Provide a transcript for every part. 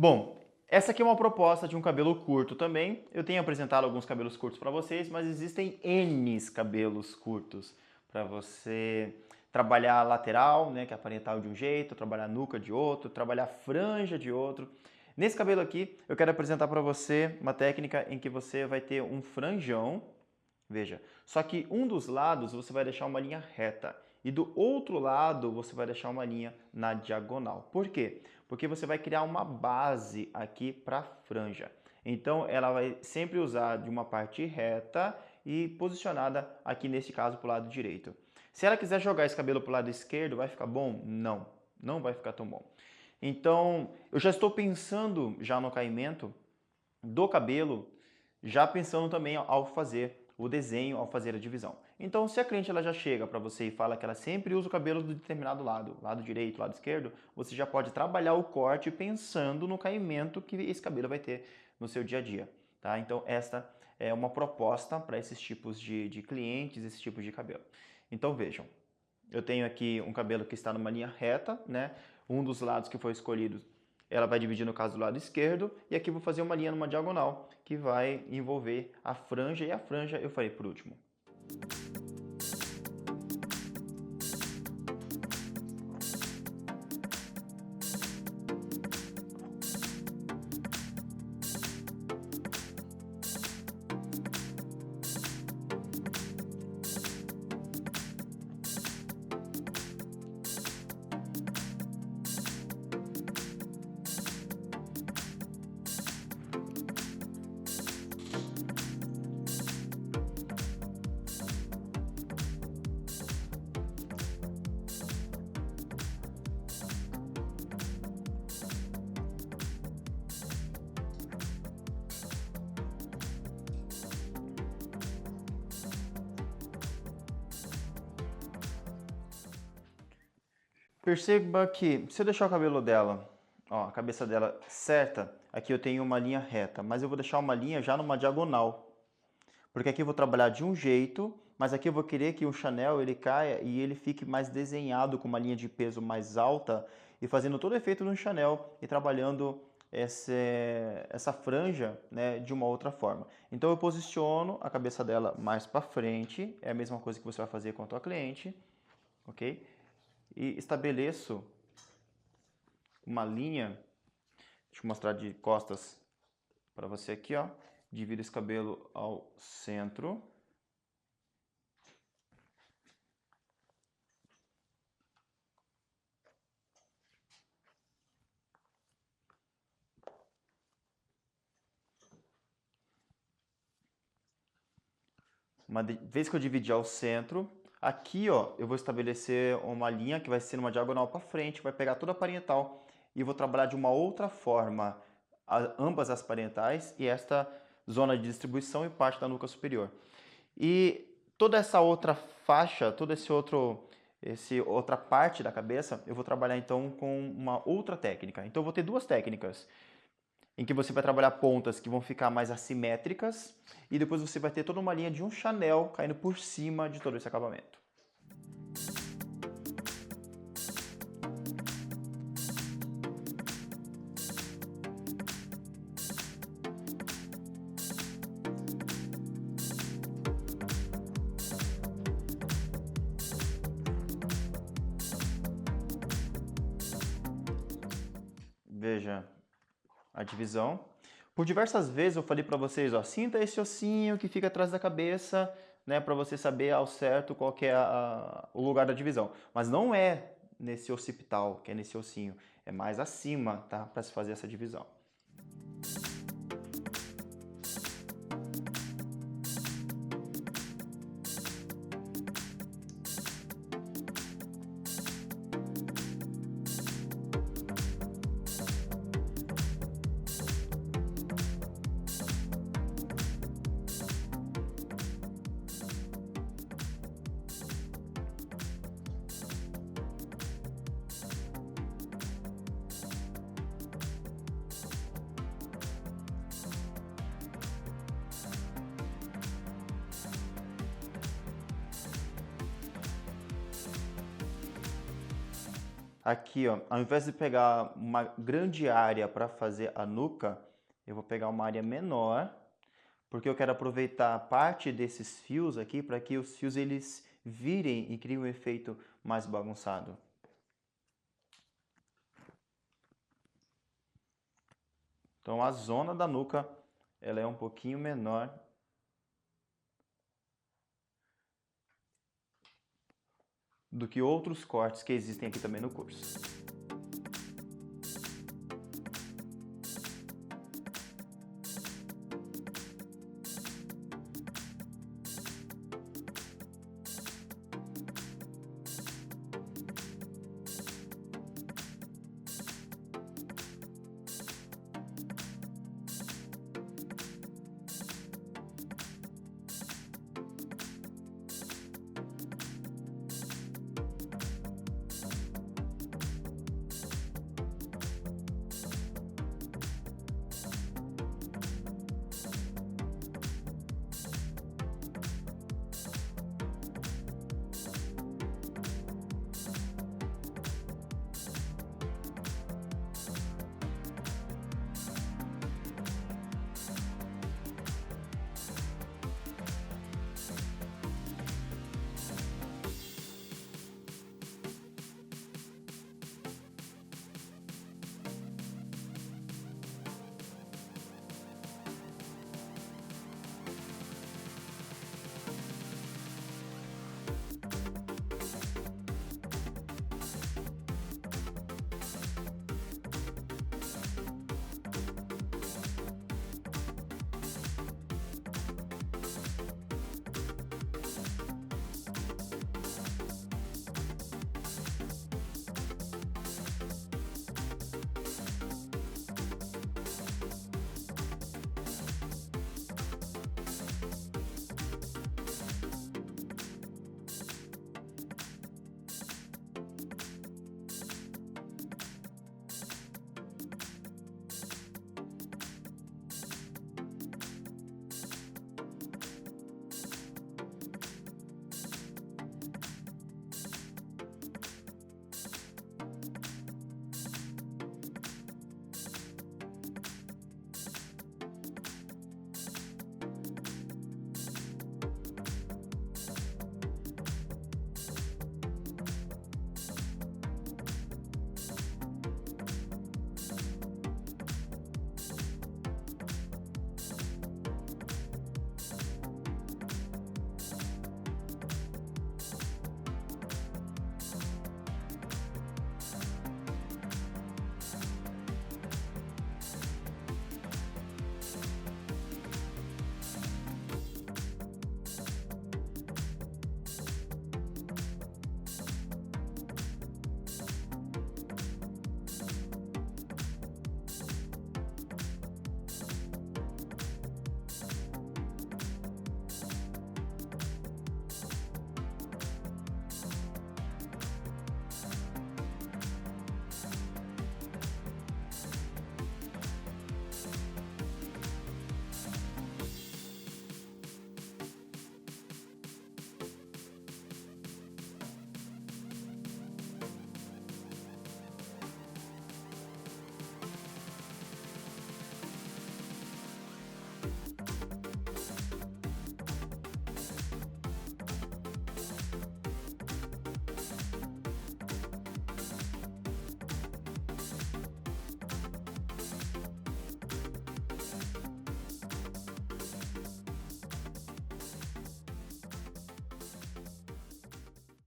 Bom, essa aqui é uma proposta de um cabelo curto também. Eu tenho apresentado alguns cabelos curtos para vocês, mas existem N cabelos curtos para você trabalhar a lateral, né, que é a parietal de um jeito, trabalhar a nuca de outro, trabalhar a franja de outro. Nesse cabelo aqui, eu quero apresentar para você uma técnica em que você vai ter um franjão, veja, só que um dos lados você vai deixar uma linha reta e do outro lado você vai deixar uma linha na diagonal. Por quê? Porque você vai criar uma base aqui para a franja. Então ela vai sempre usar de uma parte reta e posicionada aqui nesse caso para o lado direito. Se ela quiser jogar esse cabelo para o lado esquerdo, vai ficar bom? Não, não vai ficar tão bom. Então eu já estou pensando já no caimento do cabelo, já pensando também ao fazer o desenho, ao fazer a divisão. Então, se a cliente ela já chega para você e fala que ela sempre usa o cabelo do determinado lado direito, lado esquerdo, você já pode trabalhar o corte pensando no caimento que esse cabelo vai ter no seu dia a dia. Tá? Então, esta é uma proposta para esses tipos de clientes, esses tipos de cabelo. Então, vejam, eu tenho aqui um cabelo que está numa linha reta, né? Um dos lados que foi escolhido, ela vai dividir no caso do lado esquerdo, e aqui eu vou fazer uma linha numa diagonal, que vai envolver a franja, e a franja eu farei por último. Perceba que se eu deixar o cabelo dela, ó, a cabeça dela certa, aqui eu tenho uma linha reta, mas eu vou deixar uma linha já numa diagonal. Porque aqui eu vou trabalhar de um jeito, mas aqui eu vou querer que o Chanel ele caia e ele fique mais desenhado com uma linha de peso mais alta e fazendo todo o efeito de um Chanel e trabalhando essa franja, né, de uma outra forma. Então eu posiciono a cabeça dela mais para frente, é a mesma coisa que você vai fazer com a tua cliente, ok? E estabeleço uma linha, deixa eu mostrar de costas para você aqui, ó. Divido esse cabelo ao centro. Uma vez que eu dividi ao centro, aqui ó, eu vou estabelecer uma linha que vai ser uma diagonal para frente, vai pegar toda a parietal e vou trabalhar de uma outra forma ambas as parietais e esta zona de distribuição e parte da nuca superior. E toda essa outra faixa, esse outra parte da cabeça, eu vou trabalhar então com uma outra técnica. Então eu vou ter duas técnicas em que você vai trabalhar pontas que vão ficar mais assimétricas e depois você vai ter toda uma linha de um Chanel caindo por cima de todo esse acabamento. Veja a divisão. Por diversas vezes eu falei para vocês, ó, sinta esse ossinho que fica atrás da cabeça, né, para você saber ao certo qual que é o lugar da divisão. Mas não é nesse occipital, que é nesse ossinho, é mais acima, tá, para se fazer essa divisão. Aqui, ó, ao invés de pegar uma grande área para fazer a nuca, eu vou pegar uma área menor, porque eu quero aproveitar parte desses fios aqui para que os fios eles virem e criem um efeito mais bagunçado. Então a zona da nuca ela é um pouquinho menor do que outros cortes que existem aqui também no curso.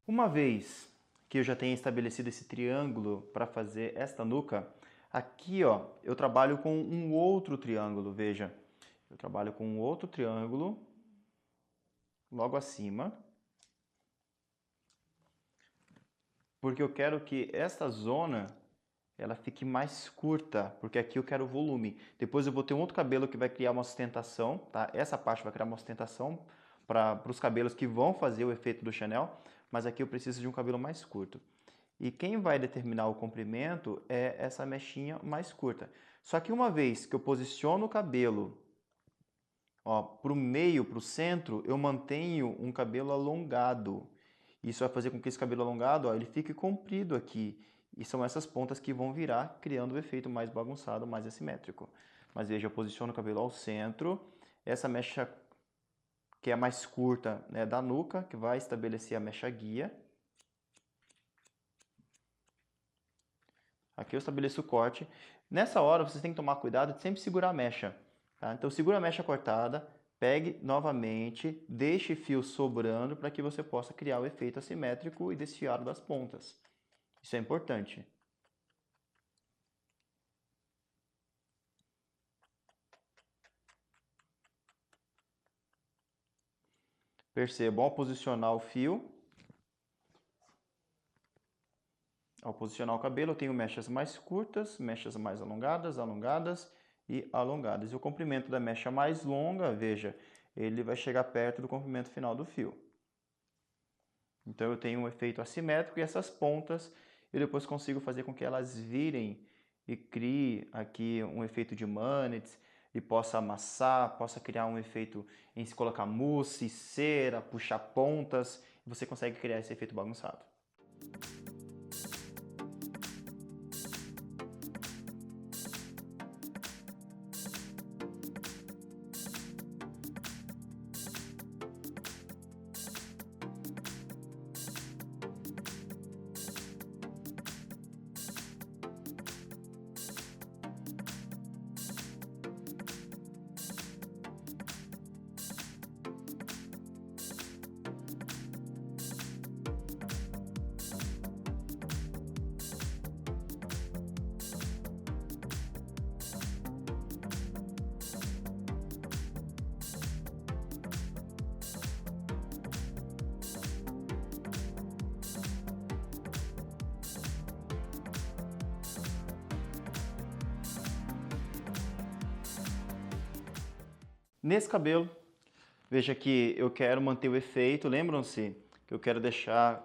Uma vez que eu já tenha estabelecido esse triângulo para fazer esta nuca, aqui ó, eu trabalho com um outro triângulo, veja. Eu trabalho com um outro triângulo logo acima, porque eu quero que esta zona ela fique mais curta, porque aqui eu quero volume. Depois eu vou ter um outro cabelo que vai criar uma sustentação, tá? Essa parte vai criar uma sustentação para os cabelos que vão fazer o efeito do Chanel, mas aqui eu preciso de um cabelo mais curto. E quem vai determinar o comprimento é essa mechinha mais curta. Só que uma vez que eu posiciono o cabelo para o meio, para o centro, eu mantenho um cabelo alongado. Isso vai fazer com que esse cabelo alongado ele fique comprido aqui. E são essas pontas que vão virar, criando o efeito mais bagunçado, mais assimétrico. Mas veja, eu posiciono o cabelo ao centro, essa mecha que é a mais curta, né, da nuca, que vai estabelecer a mecha guia. Aqui eu estabeleço o corte. Nessa hora vocês têm que tomar cuidado de sempre segurar a mecha. Tá? Então segura a mecha cortada, pegue novamente, deixe fio sobrando para que você possa criar o efeito assimétrico e desfiado das pontas. Isso é importante. Percebam, ao posicionar o fio, ao posicionar o cabelo, eu tenho mechas mais curtas, mechas mais alongadas, alongadas e alongadas. E o comprimento da mecha mais longa, veja, ele vai chegar perto do comprimento final do fio. Então eu tenho um efeito assimétrico e essas pontas eu depois consigo fazer com que elas virem e crie aqui um efeito de manetes e possa amassar, possa criar um efeito em se colocar mousse, cera, puxar pontas, e você consegue criar esse efeito bagunçado. Nesse cabelo, veja que eu quero manter o efeito, lembram-se que eu quero deixar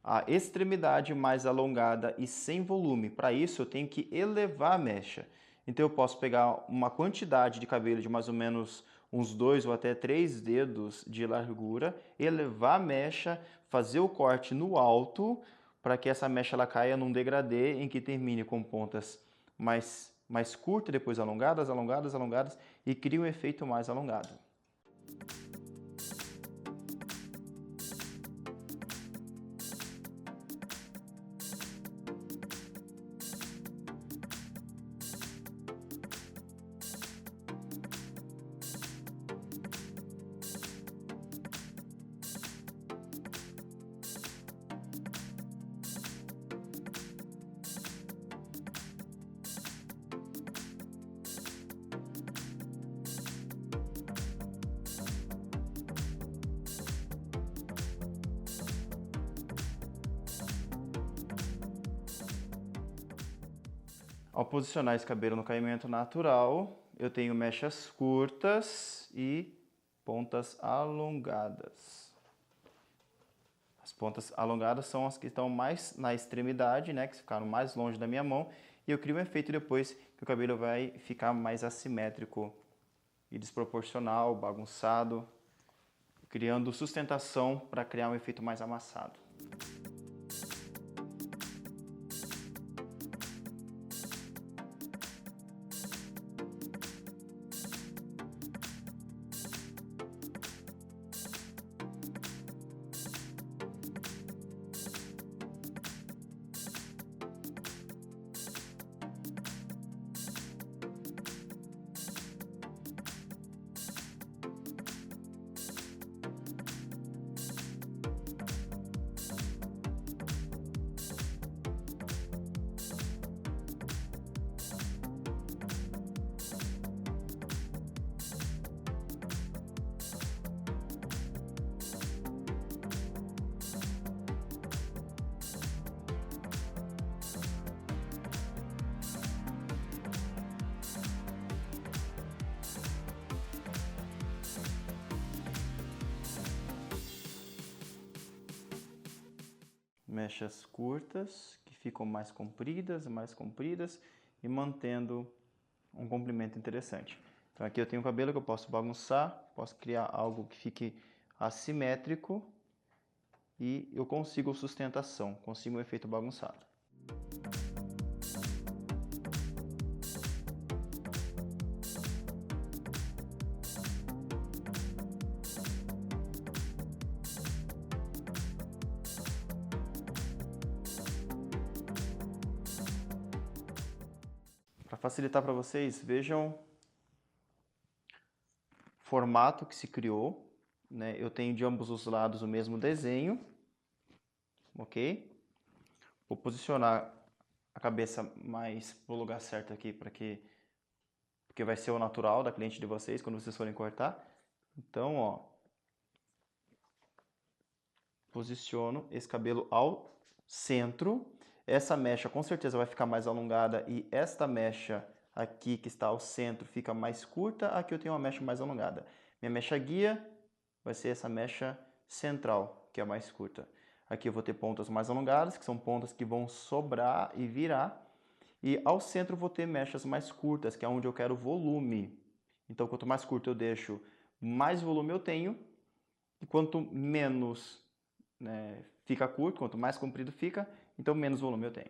a extremidade mais alongada e sem volume. Para isso eu tenho que elevar a mecha. Então eu posso pegar uma quantidade de cabelo de mais ou menos uns 2 ou até 3 dedos de largura, elevar a mecha, fazer o corte no alto, para que essa mecha ela caia num degradê em que termine com pontas mais curtas, depois alongadas, alongadas, alongadas, e cria um efeito mais alongado. Ao posicionar esse cabelo no caimento natural, eu tenho mechas curtas e pontas alongadas. As pontas alongadas são as que estão mais na extremidade, né, que ficaram mais longe da minha mão, e eu crio um efeito depois que o cabelo vai ficar mais assimétrico e desproporcional, bagunçado, criando sustentação para criar um efeito mais amassado. Mechas curtas, que ficam mais compridas e mantendo um comprimento interessante. Então aqui eu tenho um cabelo que eu posso bagunçar, posso criar algo que fique assimétrico e eu consigo sustentação, consigo um efeito bagunçado. Para facilitar para vocês, vejam o formato que se criou, né? Eu tenho de ambos os lados o mesmo desenho, ok? Vou posicionar a cabeça mais pro lugar certo aqui, porque vai ser o natural da cliente de vocês quando vocês forem cortar. Então, ó, posiciono esse cabelo ao centro. Essa mecha com certeza vai ficar mais alongada e esta mecha aqui que está ao centro fica mais curta. Aqui eu tenho uma mecha mais alongada. Minha mecha guia vai ser essa mecha central, que é a mais curta. Aqui eu vou ter pontas mais alongadas, que são pontas que vão sobrar e virar. E ao centro eu vou ter mechas mais curtas, que é onde eu quero volume. Então, quanto mais curto eu deixo, mais volume eu tenho. E quanto menos, né, fica curto, quanto mais comprido fica, então menos volume eu tenho.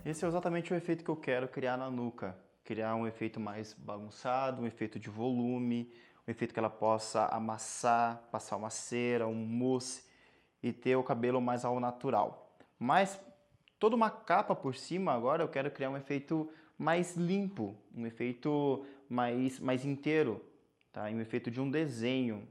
Esse é exatamente o efeito que eu quero criar na nuca. Criar um efeito mais bagunçado, um efeito de volume, um efeito que ela possa amassar, passar uma cera, um mousse e ter o cabelo mais ao natural. Mas toda uma capa por cima agora eu quero criar um efeito mais limpo, um efeito mais inteiro, tá? Um efeito de um desenho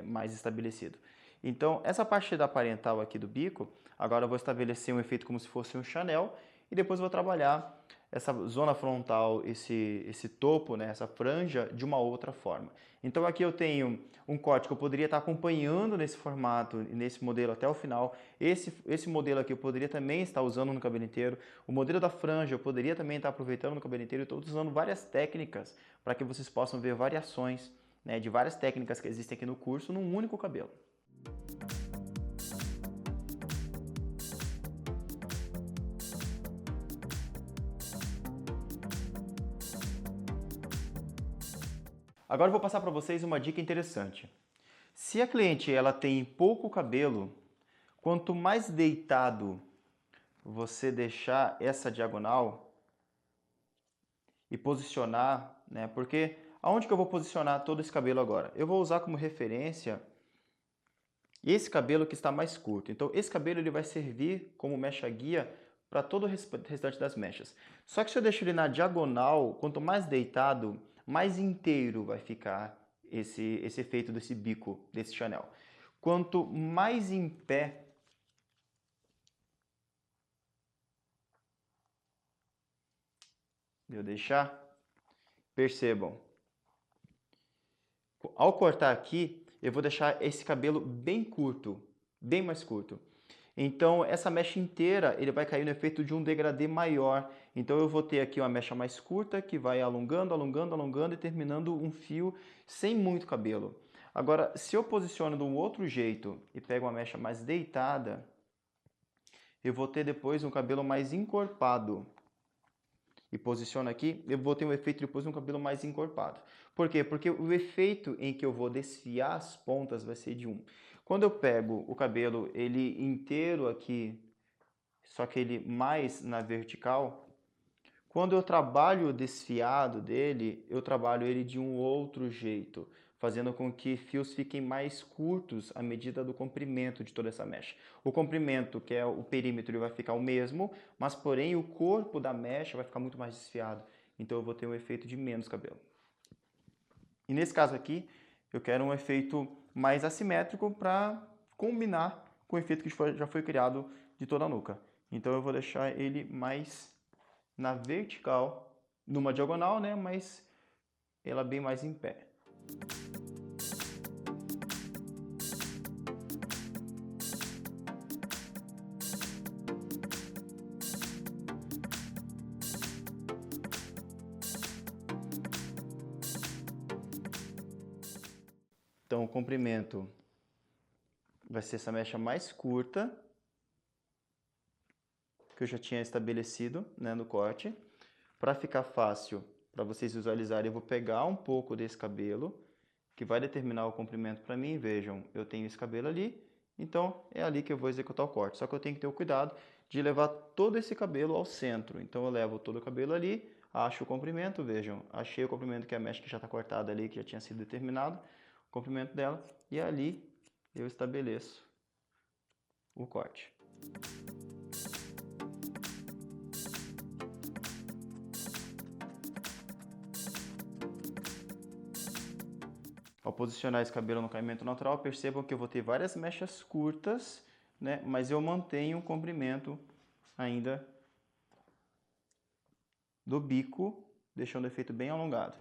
mais estabelecido. Então, essa parte da parental aqui do bico, agora eu vou estabelecer um efeito como se fosse um Chanel e depois eu vou trabalhar essa zona frontal, esse topo, né, essa franja, de uma outra forma. Então aqui eu tenho um corte que eu poderia estar acompanhando nesse formato e nesse modelo até o final. Esse modelo aqui eu poderia também estar usando no cabelo inteiro. O modelo da franja eu poderia também estar aproveitando no cabelo inteiro. Eu estou usando várias técnicas para que vocês possam ver variações, né, de várias técnicas que existem aqui no curso num único cabelo. Agora eu vou passar para vocês uma dica interessante. Se a cliente ela tem pouco cabelo, quanto mais deitado você deixar essa diagonal e posicionar, né? Porque aonde que eu vou posicionar todo esse cabelo agora? Eu vou usar como referência esse cabelo que está mais curto. Então esse cabelo ele vai servir como mecha guia para todo o restante das mechas. Só que se eu deixo ele na diagonal, quanto mais deitado, mais inteiro vai ficar esse efeito desse bico, desse Chanel. Quanto mais em pé eu deixar, percebam, ao cortar aqui, eu vou deixar esse cabelo bem curto, bem mais curto. Então, essa mecha inteira, ele vai cair no efeito de um degradê maior. Então, eu vou ter aqui uma mecha mais curta, que vai alongando, alongando, alongando e terminando um fio sem muito cabelo. Agora, se eu posiciono de um outro jeito e pego uma mecha mais deitada, eu vou ter depois um cabelo mais encorpado. E posiciono aqui, eu vou ter um efeito depois de um cabelo mais encorpado. Por quê? Porque o efeito em que eu vou desfiar as pontas vai ser de um. Quando eu pego o cabelo ele inteiro aqui só que ele mais na vertical, quando eu trabalho o desfiado dele, eu trabalho ele de um outro jeito, fazendo com que fios fiquem mais curtos à medida do comprimento de toda essa mecha. O comprimento, que é o perímetro, ele vai ficar o mesmo, mas porém o corpo da mecha vai ficar muito mais desfiado. Então eu vou ter um efeito de menos cabelo. E nesse caso aqui, eu quero um efeito mais assimétrico para combinar com o efeito que já foi criado de toda a nuca. Então eu vou deixar ele mais na vertical, numa diagonal, né, mas ela bem mais em pé. Então o comprimento vai ser essa mecha mais curta, que eu já tinha estabelecido, né, no corte. Para ficar fácil, para vocês visualizarem, eu vou pegar um pouco desse cabelo, que vai determinar o comprimento para mim. Vejam, eu tenho esse cabelo ali, então é ali que eu vou executar o corte. Só que eu tenho que ter o cuidado de levar todo esse cabelo ao centro. Então eu levo todo o cabelo ali, acho o comprimento, vejam, achei o comprimento, que é a mecha que já está cortada ali, que já tinha sido determinado, o comprimento dela, e ali eu estabeleço o corte. Ao posicionar esse cabelo no caimento natural, percebam que eu vou ter várias mechas curtas, né? Mas eu mantenho o comprimento ainda do bico, deixando o efeito bem alongado.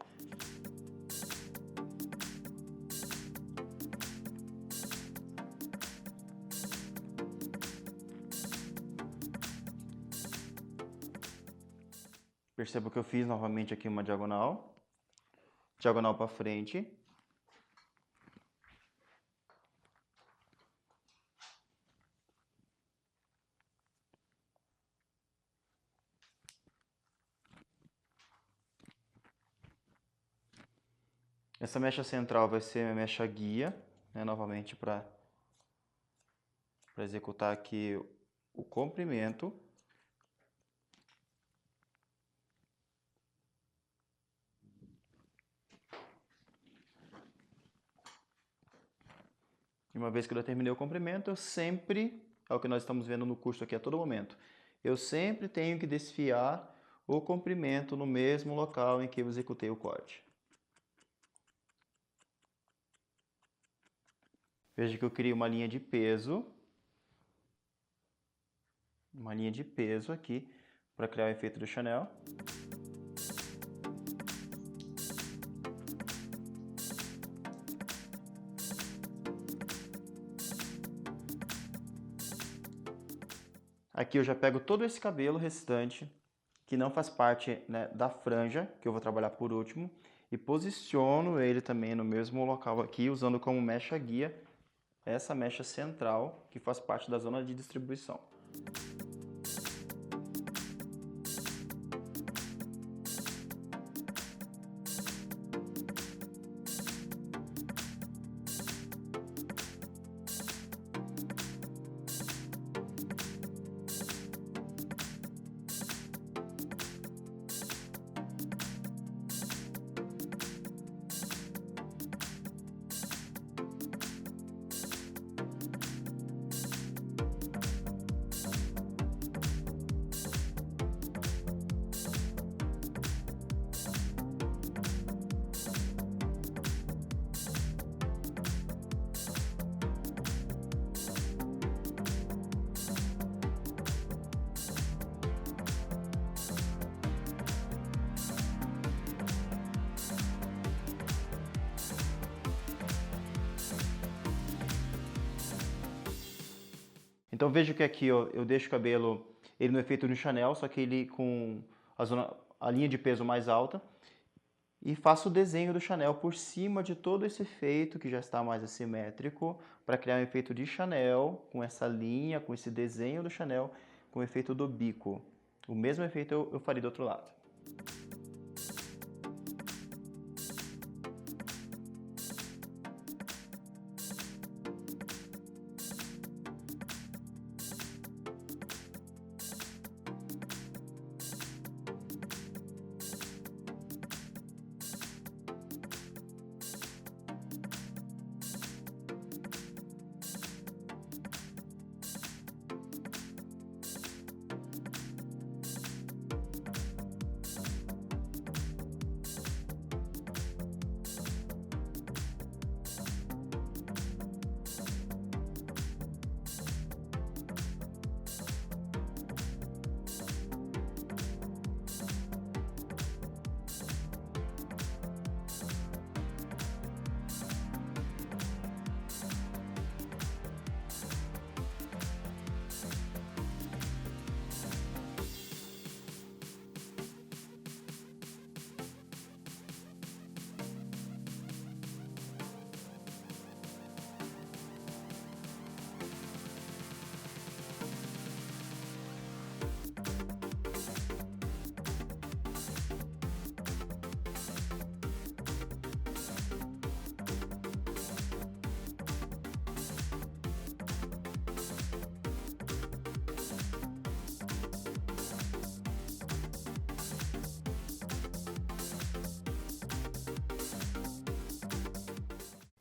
Perceba que eu fiz novamente aqui uma diagonal para frente. Essa mecha central vai ser a mecha guia, né, novamente para executar aqui o comprimento. E uma vez que eu já terminei o comprimento, eu sempre, é o que nós estamos vendo no curso aqui a todo momento, eu sempre tenho que desfiar o comprimento no mesmo local em que eu executei o corte. Veja que eu crio uma linha de peso aqui para criar o efeito do Chanel. Aqui eu já pego todo esse cabelo restante, que não faz parte, né, da franja, que eu vou trabalhar por último, e posiciono ele também no mesmo local aqui, usando como mecha guia essa mecha central, que faz parte da zona de distribuição. Então veja que aqui ó, eu deixo o cabelo ele no efeito do Chanel, só que ele com a linha de peso mais alta, e faço o desenho do Chanel por cima de todo esse efeito que já está mais assimétrico, para criar um efeito de Chanel com essa linha, com esse desenho do Chanel, com o efeito do bico. O mesmo efeito eu faria do outro lado.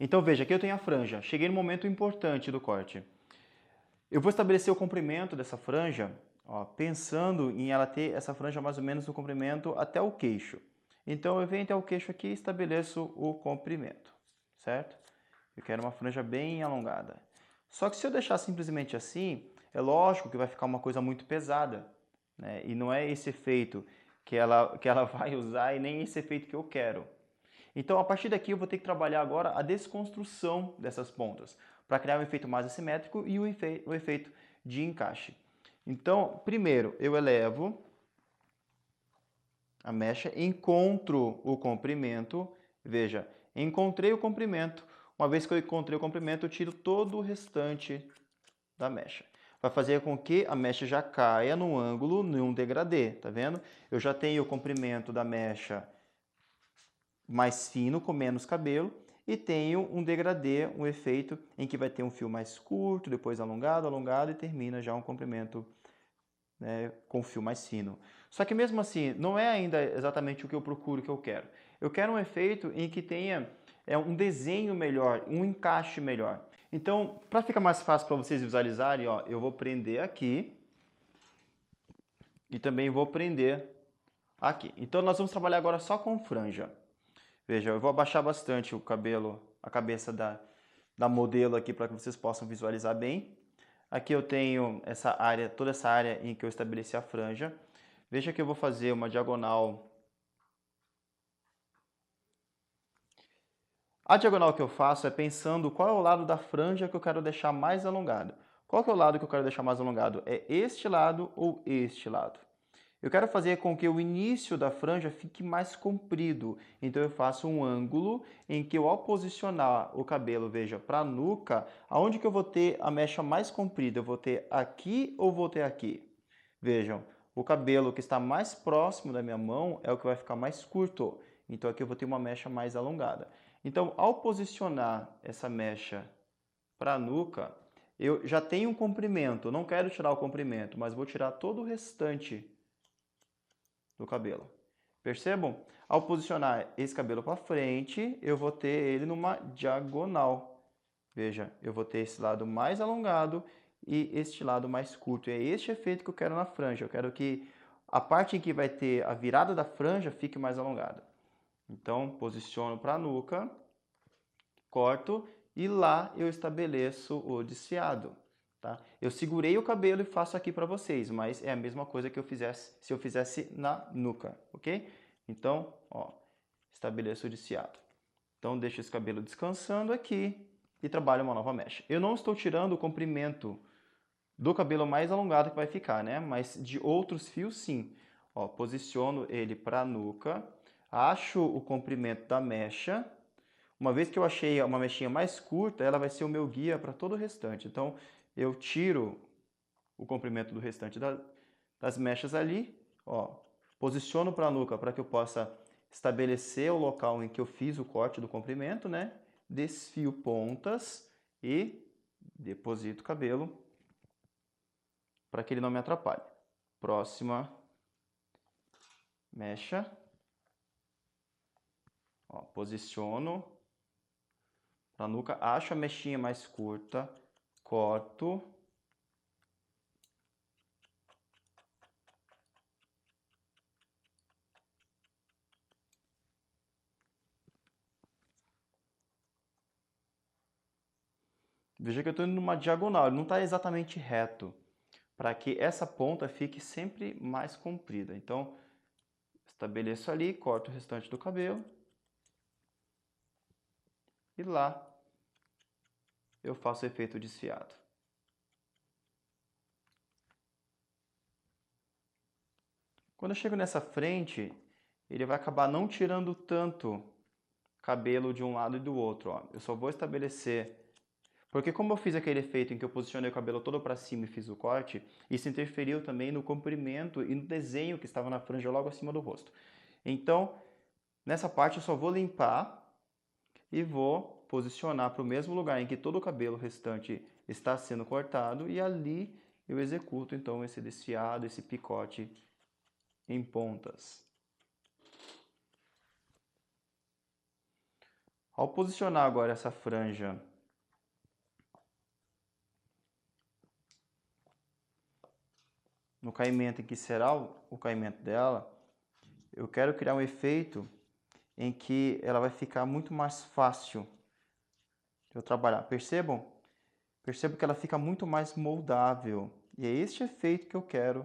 Então veja, aqui eu tenho a franja. Cheguei no momento importante do corte. Eu vou estabelecer o comprimento dessa franja, ó, pensando em ela ter essa franja mais ou menos no comprimento até o queixo. Então eu venho até o queixo aqui e estabeleço o comprimento, certo? Eu quero uma franja bem alongada. Só que se eu deixar simplesmente assim, é lógico que vai ficar uma coisa muito pesada, né? E não é esse efeito que ela vai usar e nem esse efeito que eu quero. Então, a partir daqui, eu vou ter que trabalhar agora a desconstrução dessas pontas, para criar um efeito mais assimétrico e o efeito de encaixe. Então, primeiro, eu elevo a mecha, encontro o comprimento. Veja, encontrei o comprimento. Uma vez que eu encontrei o comprimento, eu tiro todo o restante da mecha. Vai fazer com que a mecha já caia no ângulo, num degradê, tá vendo? Eu já tenho o comprimento da mecha mais fino, com menos cabelo, e tenho um degradê, um efeito em que vai ter um fio mais curto, depois alongado, alongado, e termina já um comprimento, né, com fio mais fino. Só que mesmo assim, não é ainda exatamente o que eu procuro, o que eu quero. Eu quero um efeito em que tenha um desenho melhor, um encaixe melhor. Então, para ficar mais fácil para vocês visualizarem, ó, eu vou prender aqui e também vou prender aqui. Então, nós vamos trabalhar agora só com franja. Veja, eu vou abaixar bastante o cabelo, a cabeça da modelo aqui para que vocês possam visualizar bem. Aqui eu tenho essa área, toda essa área em que eu estabeleci a franja. Veja que eu vou fazer uma diagonal. A diagonal que eu faço é pensando qual é o lado da franja que eu quero deixar mais alongado. Qual que é o lado que eu quero deixar mais alongado? É este lado ou este lado? Eu quero fazer com que o início da franja fique mais comprido. Então eu faço um ângulo em que eu, ao posicionar o cabelo, veja, para a nuca, aonde que eu vou ter a mecha mais comprida? Eu vou ter aqui ou vou ter aqui? Vejam, o cabelo que está mais próximo da minha mão é o que vai ficar mais curto. Então aqui eu vou ter uma mecha mais alongada. Então, ao posicionar essa mecha para a nuca, eu já tenho um comprimento. Não quero tirar o comprimento, mas vou tirar todo o restante do cabelo. Percebam? Ao posicionar esse cabelo para frente, eu vou ter ele numa diagonal. Veja, eu vou ter esse lado mais alongado e este lado mais curto. É este efeito que eu quero na franja. Eu quero que a parte em que vai ter a virada da franja fique mais alongada. Então, posiciono para a nuca, corto e lá eu estabeleço o desfiado. Tá? Eu segurei o cabelo e faço aqui para vocês, mas é a mesma coisa que eu fizesse se eu fizesse na nuca, ok? Então, ó, estabeleço o desfiado. Então, deixo esse cabelo descansando aqui e trabalho uma nova mecha. Eu não estou tirando o comprimento do cabelo mais alongado que vai ficar, né? Mas de outros fios, sim. Ó, posiciono ele para a nuca, acho o comprimento da mecha. Uma vez que eu achei uma mechinha mais curta, ela vai ser o meu guia para todo o restante. Então, eu tiro o comprimento do restante das mechas ali, ó, posiciono para a nuca para que eu possa estabelecer o local em que eu fiz o corte do comprimento, né? Desfio pontas e deposito o cabelo para que ele não me atrapalhe. Próxima mecha. Ó, posiciono para a nuca, acho a mechinha mais curta, corto. Veja que eu estou indo numa diagonal, ele não está exatamente reto, para que essa ponta fique sempre mais comprida. Então, estabeleço ali, corto o restante do cabelo. E lá eu faço o efeito desfiado. Quando eu chego nessa frente, ele vai acabar não tirando tanto cabelo de um lado e do outro. Ó. Eu só vou estabelecer... Porque como eu fiz aquele efeito em que eu posicionei o cabelo todo para cima e fiz o corte, isso interferiu também no comprimento e no desenho que estava na franja logo acima do rosto. Então, nessa parte eu só vou limpar e vou posicionar para o mesmo lugar em que todo o cabelo restante está sendo cortado e ali eu executo então esse desfiado, esse picote em pontas. Ao posicionar agora essa franja no caimento em que será o caimento dela, eu quero criar um efeito em que ela vai ficar muito mais fácil de eu trabalhar. Percebam? Percebo que ela fica muito mais moldável. E é este efeito que eu quero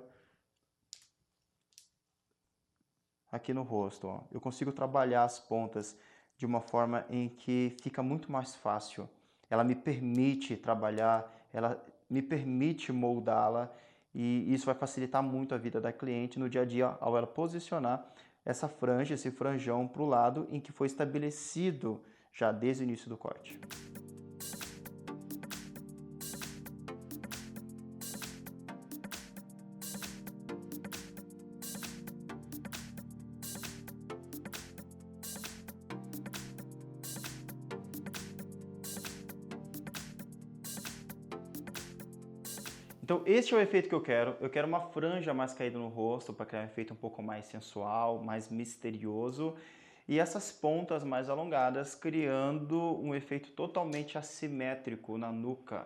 aqui no rosto. Ó. Eu consigo trabalhar as pontas de uma forma em que fica muito mais fácil. Ela me permite trabalhar, ela me permite moldá-la e isso vai facilitar muito a vida da cliente no dia a dia ao ela posicionar essa franja, esse franjão para o lado em que foi estabelecido já desde o início do corte. Então, este é o efeito que eu quero. Eu quero uma franja mais caída no rosto para criar um efeito um pouco mais sensual, mais misterioso. E essas pontas mais alongadas, criando um efeito totalmente assimétrico na nuca,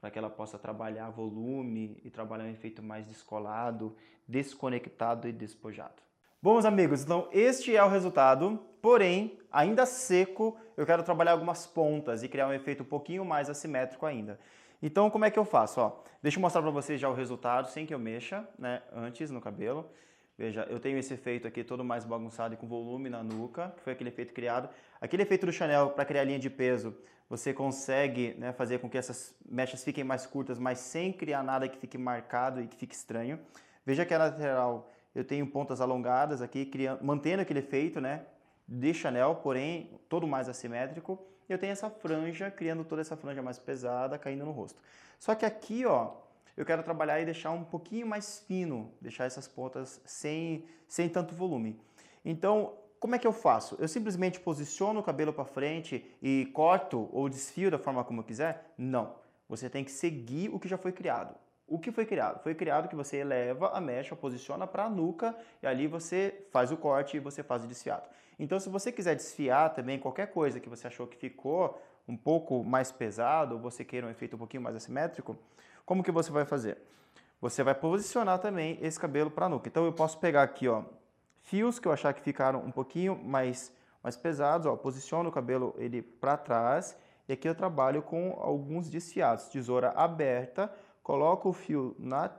para que ela possa trabalhar volume e trabalhar um efeito mais descolado, desconectado e despojado. Bom, meus amigos, então este é o resultado, porém, ainda seco, eu quero trabalhar algumas pontas e criar um efeito um pouquinho mais assimétrico ainda. Então, como é que eu faço? Ó, deixa eu mostrar para vocês já o resultado sem que eu mexa, né, antes no cabelo. Veja, eu tenho esse efeito aqui todo mais bagunçado e com volume na nuca, que foi aquele efeito criado. Aquele efeito do Chanel para criar linha de peso, você consegue, né, fazer com que essas mechas fiquem mais curtas, mas sem criar nada que fique marcado e que fique estranho. Veja que a lateral eu tenho pontas alongadas aqui, mantendo aquele efeito, né, de Chanel, porém todo mais assimétrico. Eu tenho essa franja, criando toda essa franja mais pesada, caindo no rosto. Só que aqui, ó, eu quero trabalhar e deixar um pouquinho mais fino, deixar essas pontas sem tanto volume. Então, como é que eu faço? Eu simplesmente posiciono o cabelo para frente e corto ou desfio da forma como eu quiser? Não. Você tem que seguir o que já foi criado. O que foi criado? Foi criado que você eleva a mecha, posiciona para a nuca e ali você faz o corte e você faz o desfiado. Então, se você quiser desfiar também qualquer coisa que você achou que ficou um pouco mais pesado, ou você queira um efeito um pouquinho mais assimétrico, como que você vai fazer? Você vai posicionar também esse cabelo para a nuca. Então, eu posso pegar aqui, ó, fios que eu achar que ficaram um pouquinho mais pesados, ó, posiciono o cabelo ele para trás e aqui eu trabalho com alguns desfiados. Tesoura aberta, coloco o fio na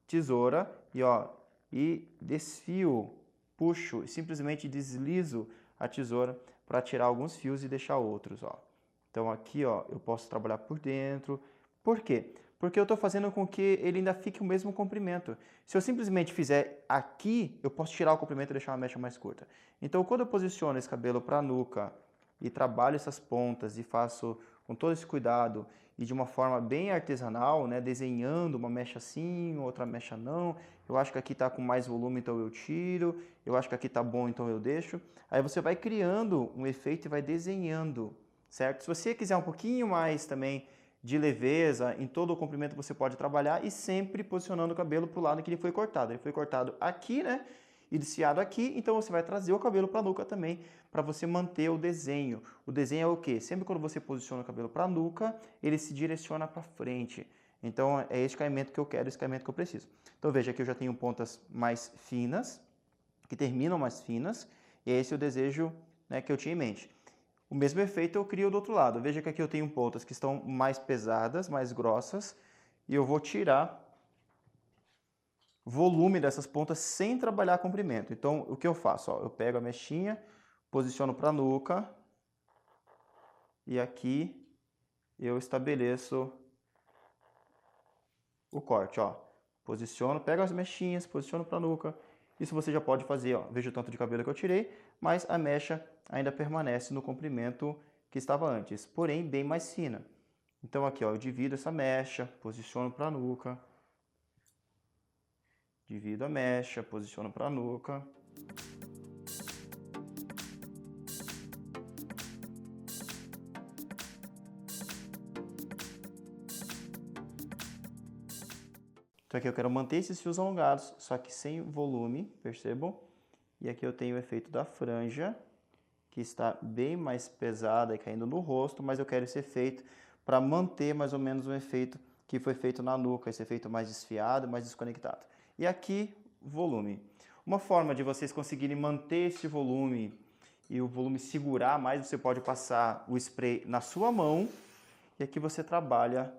tesoura e, ó, e desfio, puxo e simplesmente deslizo a tesoura para tirar alguns fios e deixar outros, ó. Então aqui, ó, eu posso trabalhar por dentro. Por quê? Porque eu estou fazendo com que ele ainda fique o mesmo comprimento. Se eu simplesmente fizer aqui, eu posso tirar o comprimento e deixar uma mecha mais curta. Então, quando eu posiciono esse cabelo para a nuca e trabalho essas pontas e faço com todo esse cuidado e de uma forma bem artesanal, né, desenhando uma mecha assim, outra mecha não, eu acho que aqui está com mais volume, então eu tiro, eu acho que aqui está bom, então eu deixo. Aí você vai criando um efeito e vai desenhando, certo? Se você quiser um pouquinho mais também de leveza, em todo o comprimento você pode trabalhar e sempre posicionando o cabelo para o lado que ele foi cortado. Ele foi cortado aqui, né? E desfiado aqui, então você vai trazer o cabelo para a nuca também, para você manter o desenho. O desenho é o quê? Sempre quando você posiciona o cabelo para a nuca, ele se direciona para frente. Então é esse caimento que eu quero, esse caimento que eu preciso. Então veja que eu já tenho pontas mais finas, que terminam mais finas, e é esse o desejo, né, que eu tinha em mente. O mesmo efeito eu crio do outro lado. Veja que aqui eu tenho pontas que estão mais pesadas, mais grossas, e eu vou tirar volume dessas pontas sem trabalhar comprimento. Então, o que eu faço? Ó, eu pego a mechinha, posiciono para a nuca, e aqui eu estabeleço o corte. Ó. Posiciono, pego as mechinhas, posiciono para a nuca. Isso você já pode fazer, ó. Veja o tanto de cabelo que eu tirei, mas a mecha ainda permanece no comprimento que estava antes, porém bem mais fina. Então aqui, ó, eu divido essa mecha, posiciono para a nuca, divido a mecha, posiciono para a nuca. Então aqui eu quero manter esses fios alongados, só que sem volume, percebam? E aqui eu tenho o efeito da franja que está bem mais pesada e caindo no rosto, mas eu quero esse efeito para manter mais ou menos o efeito que foi feito na nuca, esse efeito mais desfiado, mais desconectado. E aqui, volume. Uma forma de vocês conseguirem manter esse volume e o volume segurar mais, você pode passar o spray na sua mão e aqui você trabalha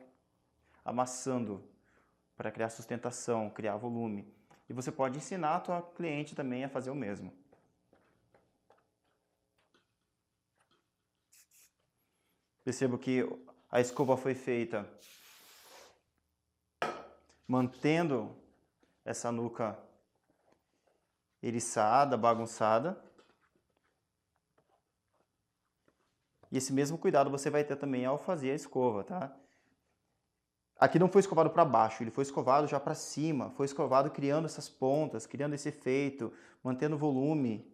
amassando para criar sustentação, criar volume. E você pode ensinar a tua cliente também a fazer o mesmo. Percebo que a escova foi feita mantendo essa nuca eriçada, bagunçada. E esse mesmo cuidado você vai ter também ao fazer a escova, tá? Aqui não foi escovado para baixo, ele foi escovado já para cima, foi escovado criando essas pontas, criando esse efeito, mantendo o volume.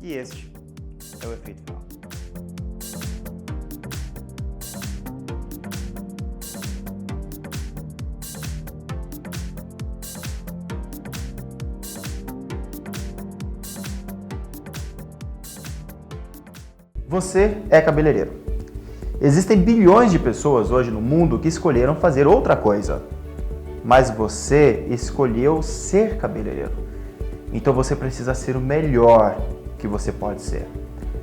E este é o efeito final. Você é cabeleireiro. Existem bilhões de pessoas hoje no mundo que escolheram fazer outra coisa, mas você escolheu ser cabeleireiro. Então você precisa ser o melhor que você pode ser.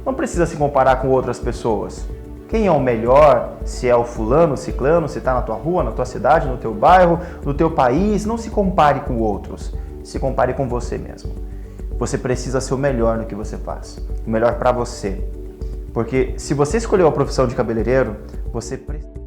Não precisa se comparar com outras pessoas. Quem é o melhor? Se é o fulano, o ciclano, se está na tua rua, na tua cidade, no teu bairro, no teu país. Não se compare com outros. Se compare com você mesmo. Você precisa ser o melhor no que você faz. O melhor para você. Porque se você escolheu a profissão de cabeleireiro, você precisa...